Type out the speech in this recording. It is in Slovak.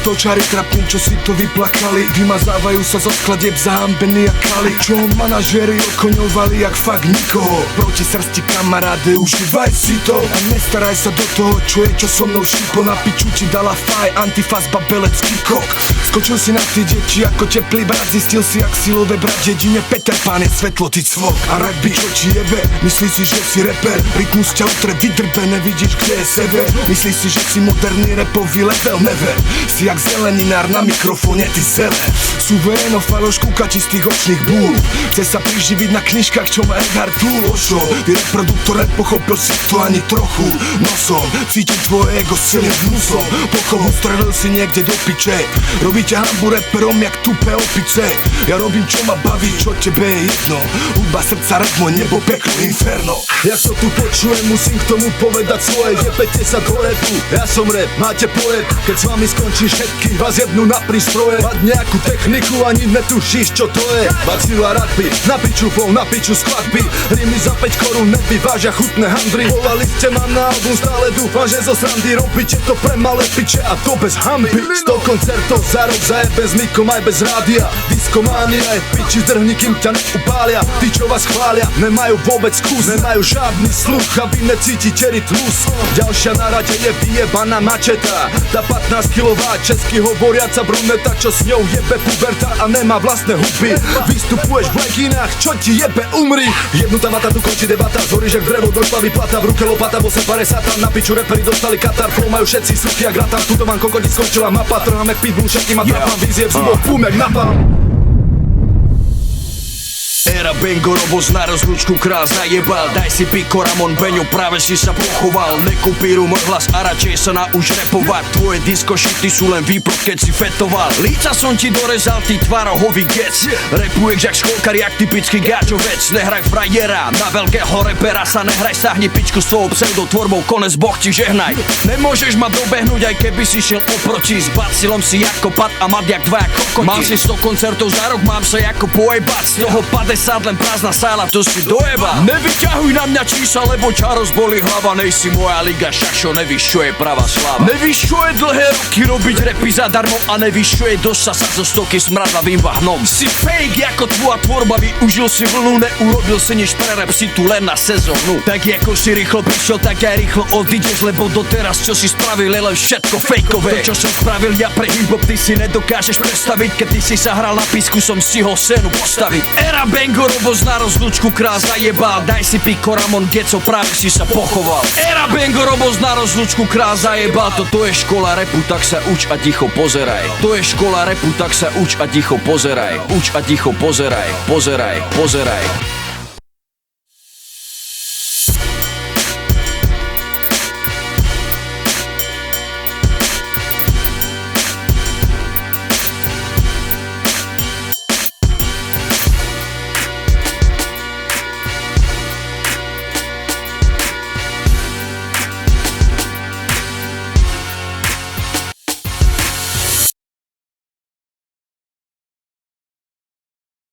Motočári trapní, čo si to vyplakali, vymazávajú sa zo skladieb zahambení a kali. Čo manažéri okoňovali jak fakt nikoho. Proti srsti kamaráde, užívaj si to a nestaraj sa do toho, čo je, čo so mnou šípo. Na piču ti dala faj, antifaz, babelecký kok. Skočil si na ty deti ako teplý brat, zistil si jak silové brat, jedine Peter Pán je svetlo, ty cvok. A rugby, čo ti jebe, myslíš si, že si reper, rytmus ťa utre vydrbe, nevidíš, kde je sever. Myslíš si, že si moderný rapový level, never. Si jak zeleninár na mikrofóne, ty zele. Suveréno, faloš, kúka čistých očných búl. Chce sa priživiť na knižkách, čo má Eckhart Tolle. Ošo, ty reproduktor, nepochopil si to ani trochu. Nosom, cítim tvoje ego silným vnusom. Pochovu strelil si niekde do piče. Robíte hambu reperom jak tupé opice. Ja robím, čo ma baví, čo tebe je jedno. Hudba, srdca, rap, môj nebo, peklo, inferno. Ja to tu počujem, musím k tomu povedať svoje. Jebete sa do repu, ja som rap, máte pojem. Keď s vami skončí všetky, vás jebnú na prístroje. Mať nejakú techniku, ani netušíš, čo to je. Bacila rugby, na piču flow, na piču skladby. Rímy za 5 korún nevyvážia chutné handry. Volali ste ma na album, stále dúfam, že zo srandy robíte to pre malé piče a to bez hamby. 100 koncertov za rok, zajebe s Mikom aj bez rádia. Diskománia je v piči, zdrhni, kým ťa neupália. Tí, čo vás chvália, nemajú vôbec kus, nemajú žiadny sluch a vy necítite rytmus. Ďalšia na rade je vyjebaná mačeta. Tá 15 kilová česky hovoriaca bruneta, čo s ňou jebe puberta a nemá vlastné huby. Vystupuješ v leginách, čo ti jebe, umri. Jednutá vata, tu končí debata, zhoríš jak drevo, došla vyplata. V ruke lopata, bo sa pare satan, na piču reperi dostali katar. Flow majú všetci suky jak ratar, tuto vám kokoti skončila mapa. Trhám jak pitbull, všetkým a trapám vízie v zubov, pum jak napám. Era Bengo, Robos na rozlučku král zajebal. Daj si piko, Ramon Beňo, práve si sa pochoval. Nekopíruj môj hlas a radšej sa nauč repovať. Tvoje disko šity sú len výplod, keď si fetoval. Líca som ti dorezal, ty tvarohový gec. Repuješ jak školkar, jak typický gáčovec. Nehraj frajera, na veľkého repera sa nehraj. Sahni pičku s tvojou pseudotvorbou, konec Boh ti žehnaj. Nemôžeš ma dobehnúť, aj keby si šiel oproti. S bacilom si ako pat a mat jak dvaja kokoti. Mám si 100 koncertov za rok, mám sa ako pojebať. Z toho 50 len prázdna sála, to si dojeba. Nevyťahuj na mňa čísla, lebo ťa rozbolí hlava. Nejsi moja liga, šašo, nevíš, čo je pravá sláva. Nevíš, čo je dlhé roky robiť repy zadarmo. A nevíš, čo je dostať sa zo stoky smradlavým bahnom. Si fake ako tvoja tvorba, využil si vlnu. Neurobil si nič pre rap, si tu len na sezónu. Tak ako si rýchlo prišiel, tak aj rýchlo odídeš. Lebo doteraz, čo si spravil, je len všetko fejkové. To, čo som spravil ja pre hip-hop, ty si nedokážeš predstaviť. Keď ty si sa hral na písku, som stihol scénu postaviť. Era Bengo, Robos na rozlučku král zajebal. Daj si piko, Ramon Geco, práve si sa pochoval. Era Bengo, Robos na rozlučku král zajebal. Toto je škola repu, tak sa uč a ticho pozeraj. To je škola repu, tak sa uč a ticho pozeraj. Uč a ticho pozeraj, pozeraj, pozeraj.